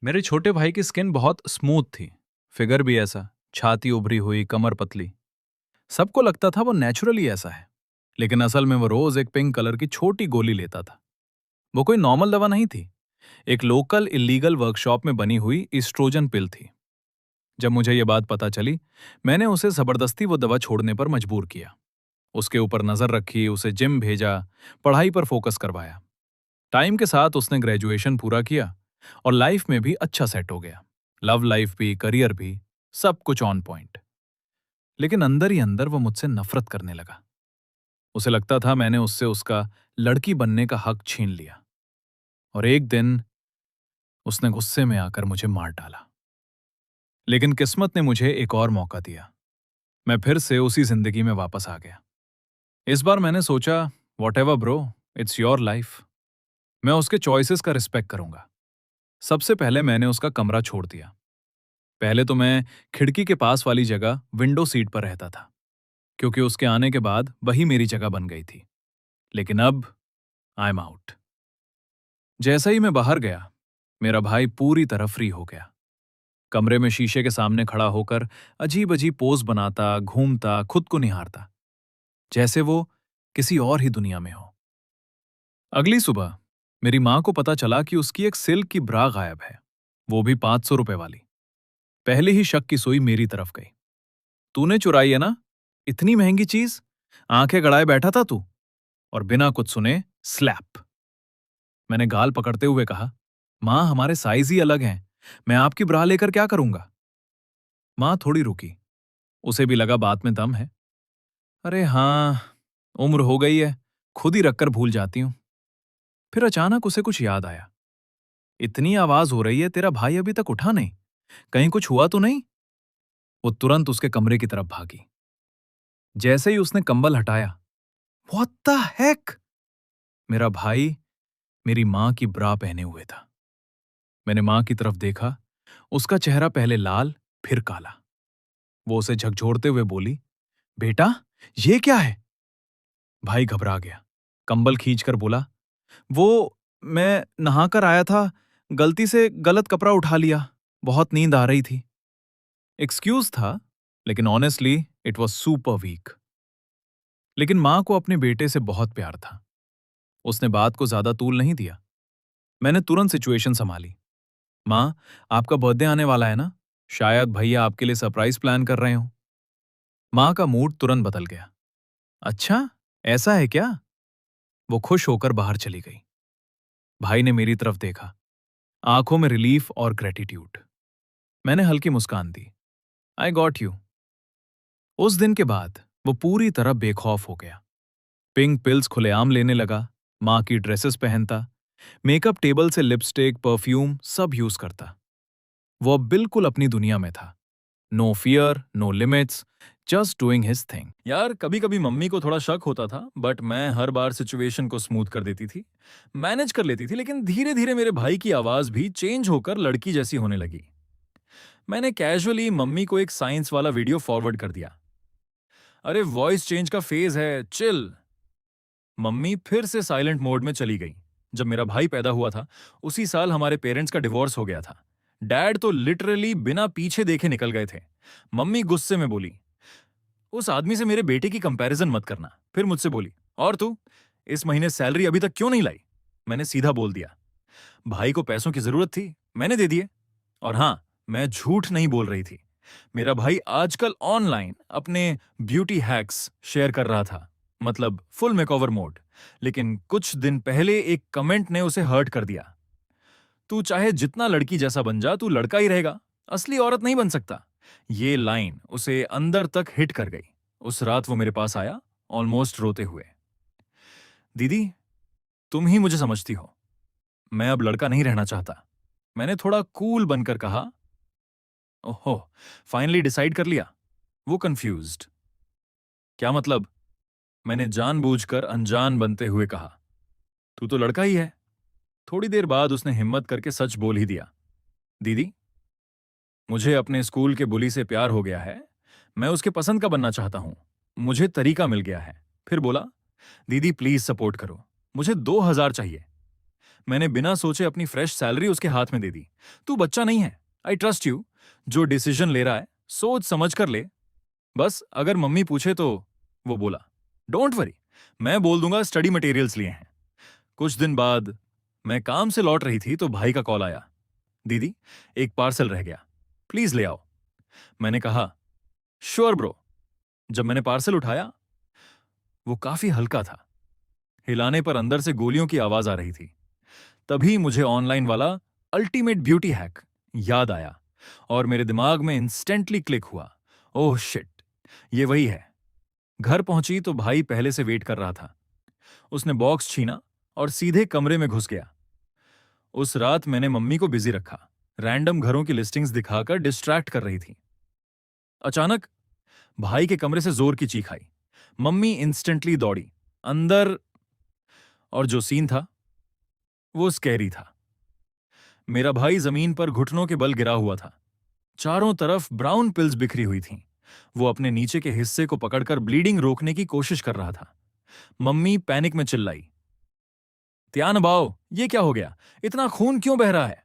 मेरे छोटे भाई की स्किन बहुत स्मूथ थी। फिगर भी ऐसा, छाती उभरी हुई, कमर पतली। सबको लगता था वो नेचुरली ऐसा है, लेकिन असल में वो रोज एक पिंक कलर की छोटी गोली लेता था। वो कोई नॉर्मल दवा नहीं थी, एक लोकल इलीगल वर्कशॉप में बनी हुई ईस्ट्रोजन पिल थी। जब मुझे ये बात पता चली, मैंने उसे जबरदस्ती वो दवा छोड़ने पर मजबूर किया। उसके ऊपर नजर रखी, उसे जिम भेजा, पढ़ाई पर फोकस करवाया। टाइम के साथ उसने ग्रेजुएशन पूरा किया और लाइफ में भी अच्छा सेट हो गया। लव लाइफ भी, करियर भी, सब कुछ ऑन पॉइंट। लेकिन अंदर ही अंदर वो मुझसे नफरत करने लगा। उसे लगता था मैंने उससे उसका लड़की बनने का हक छीन लिया। और एक दिन उसने गुस्से में आकर मुझे मार डाला। लेकिन किस्मत ने मुझे एक और मौका दिया। मैं फिर से उसी जिंदगी में वापस आ गया। इस बार मैंने सोचा, what ever bro, it's your life. मैं उसके चॉइसेस का रिस्पेक्ट करूंगा। सबसे पहले मैंने उसका कमरा छोड़ दिया। पहले तो मैं खिड़की के पास वाली जगह विंडो सीट पर रहता था, क्योंकि उसके आने के बाद वही मेरी जगह बन गई थी। लेकिन अब आई एम आउट। जैसा ही मैं बाहर गया, मेरा भाई पूरी तरह फ्री हो गया। कमरे में शीशे के सामने खड़ा होकर अजीब अजीब पोज बनाता, घूमता, खुद को निहारता, जैसे वो किसी और ही दुनिया में हो। अगली सुबह मेरी मां को पता चला कि उसकी एक सिल्क की ब्रा गायब है, वो भी 500 रुपए वाली। पहले ही शक की सुई मेरी तरफ गई। तूने चुराई है ना, इतनी महंगी चीज? आंखें गड़ाए बैठा था तू। और बिना कुछ सुने स्लैप। मैंने गाल पकड़ते हुए कहा, मां हमारे साइज ही अलग हैं, मैं आपकी ब्रा लेकर क्या करूंगा? मां थोड़ी रुकी, उसे भी लगा बात में दम है। अरे हाँ, उम्र हो गई है, खुद ही रखकर भूल जाती हूं। फिर अचानक उसे कुछ याद आया। इतनी आवाज हो रही है, तेरा भाई अभी तक उठा नहीं, कहीं कुछ हुआ तो नहीं? वो तुरंत उसके कमरे की तरफ भागी। जैसे ही उसने कंबल हटाया, व्हाट द हेक! मेरा भाई मेरी मां की ब्रा पहने हुए था। मैंने मां की तरफ देखा, उसका चेहरा पहले लाल, फिर काला। वो उसे झकझोरते हुए बोली, बेटा, ये क्या है? भाई घबरा गया, कंबल खींचकर बोला, वो मैं नहाकर आया था, गलती से गलत कपड़ा उठा लिया, बहुत नींद आ रही थी। एक्सक्यूज था, लेकिन honestly it was super weak. लेकिन मां को अपने बेटे से बहुत प्यार था। उसने बात को ज्यादा तूल नहीं दिया। मैंने तुरंत सिचुएशन संभाली। मां, आपका बर्थडे आने वाला है ना, शायद भैया आपके लिए सरप्राइज प्लान कर रहे हो। मां का मूड तुरंत बदल गया। अच्छा, ऐसा है क्या? वो खुश होकर बाहर चली गई। भाई ने मेरी तरफ देखा, आंखों में रिलीफ और ग्रेटिट्यूड। मैंने हल्की मुस्कान दी, आई गॉट यू। उस दिन के बाद वो पूरी तरह बेखौफ हो गया। पिंक पिल्स खुलेआम लेने लगा, मां की ड्रेसेस पहनता, मेकअप टेबल से लिपस्टिक, परफ्यूम सब यूज करता। वो अब बिल्कुल अपनी दुनिया में था। No fear, no limits, just doing his thing. यार, कभी कभी मम्मी को थोड़ा शक होता था, बट मैं हर बार सिचुएशन को स्मूथ कर देती थी, मैनेज कर लेती थी। लेकिन धीरे धीरे मेरे भाई की आवाज भी चेंज होकर लड़की जैसी होने लगी। मैंने कैजुअली मम्मी को एक साइंस वाला वीडियो फॉरवर्ड कर दिया। अरे वॉइस चेंज का फेज है, चिल। मम्मी फिर से साइलेंट मोड में चली गई। जब मेरा भाई पैदा हुआ था, उसी साल हमारे पेरेंट्स का डिवोर्स हो गया था। डैड तो लिटरली बिना पीछे देखे निकल गए थे। मम्मी गुस्से में बोली, उस आदमी से मेरे बेटे की कंपैरिजन मत करना। फिर मुझसे बोली, और तू इस महीने सैलरी अभी तक क्यों नहीं लाई? मैंने सीधा बोल दिया, भाई को पैसों की जरूरत थी, मैंने दे दिए। और हाँ, मैं झूठ नहीं बोल रही थी। मेरा भाई आजकल ऑनलाइन अपने ब्यूटी हैक्स शेयर कर रहा था, मतलब फुल मेकओवर मोड। लेकिन कुछ दिन पहले एक कमेंट ने उसे हर्ट कर दिया। तू चाहे जितना लड़की जैसा बन जा, तू लड़का ही रहेगा, असली औरत नहीं बन सकता। ये लाइन उसे अंदर तक हिट कर गई। उस रात वो मेरे पास आया, ऑलमोस्ट रोते हुए। दीदी, तुम ही मुझे समझती हो, मैं अब लड़का नहीं रहना चाहता। मैंने थोड़ा कूल बनकर कहा, ओहो, फाइनली डिसाइड कर लिया? वो कंफ्यूज्ड। क्या मतलब? मैंने जानबूझकर अनजान बनते हुए कहा, तू तो लड़का ही है। थोड़ी देर बाद उसने हिम्मत करके सच बोल ही दिया, दीदी, मुझे अपने स्कूल के बुली से प्यार हो गया है, मैं उसके पसंद का बनना चाहता हूं, मुझे तरीका मिल गया है। फिर बोला, दीदी प्लीज सपोर्ट करो, मुझे 2000 चाहिए। मैंने बिना सोचे अपनी फ्रेश सैलरी उसके हाथ में दे दी। तू बच्चा नहीं है, आई ट्रस्ट यू। जो डिसीजन ले रहा है सोच समझ कर ले। बस अगर मम्मी पूछे तो। वो बोला, डोंट वरी, मैं बोल दूंगा स्टडी मटेरियल्स लिए हैं। कुछ दिन बाद मैं काम से लौट रही थी तो भाई का कॉल आया। दीदी, एक पार्सल रह गया, प्लीज ले आओ। मैंने कहा, श्योर ब्रो। जब मैंने पार्सल उठाया, वो काफी हल्का था। हिलाने पर अंदर से गोलियों की आवाज आ रही थी। तभी मुझे ऑनलाइन वाला अल्टीमेट ब्यूटी हैक याद आया और मेरे दिमाग में इंस्टेंटली क्लिक हुआ। ओह शिट, ये वही है। घर पहुंची तो भाई पहले से वेट कर रहा था। उसने बॉक्स छीना और सीधे कमरे में घुस गया। उस रात मैंने मम्मी को बिजी रखा, रैंडम घरों की लिस्टिंग्स दिखाकर डिस्ट्रैक्ट कर रही थी। अचानक भाई के कमरे से जोर की चीख आई। मम्मी इंस्टेंटली दौड़ी अंदर, और जो सीन था वो स्कैरी था। मेरा भाई जमीन पर घुटनों के बल गिरा हुआ था। चारों तरफ ब्राउन पिल्स बिखरी हुई थीं। वो अपने नीचे के हिस्से को पकड़कर ब्लीडिंग रोकने की कोशिश कर रहा था। मम्मी पैनिक में चिल्लाई, त्यान बाओ, ये क्या हो गया? इतना खून क्यों बह रहा है?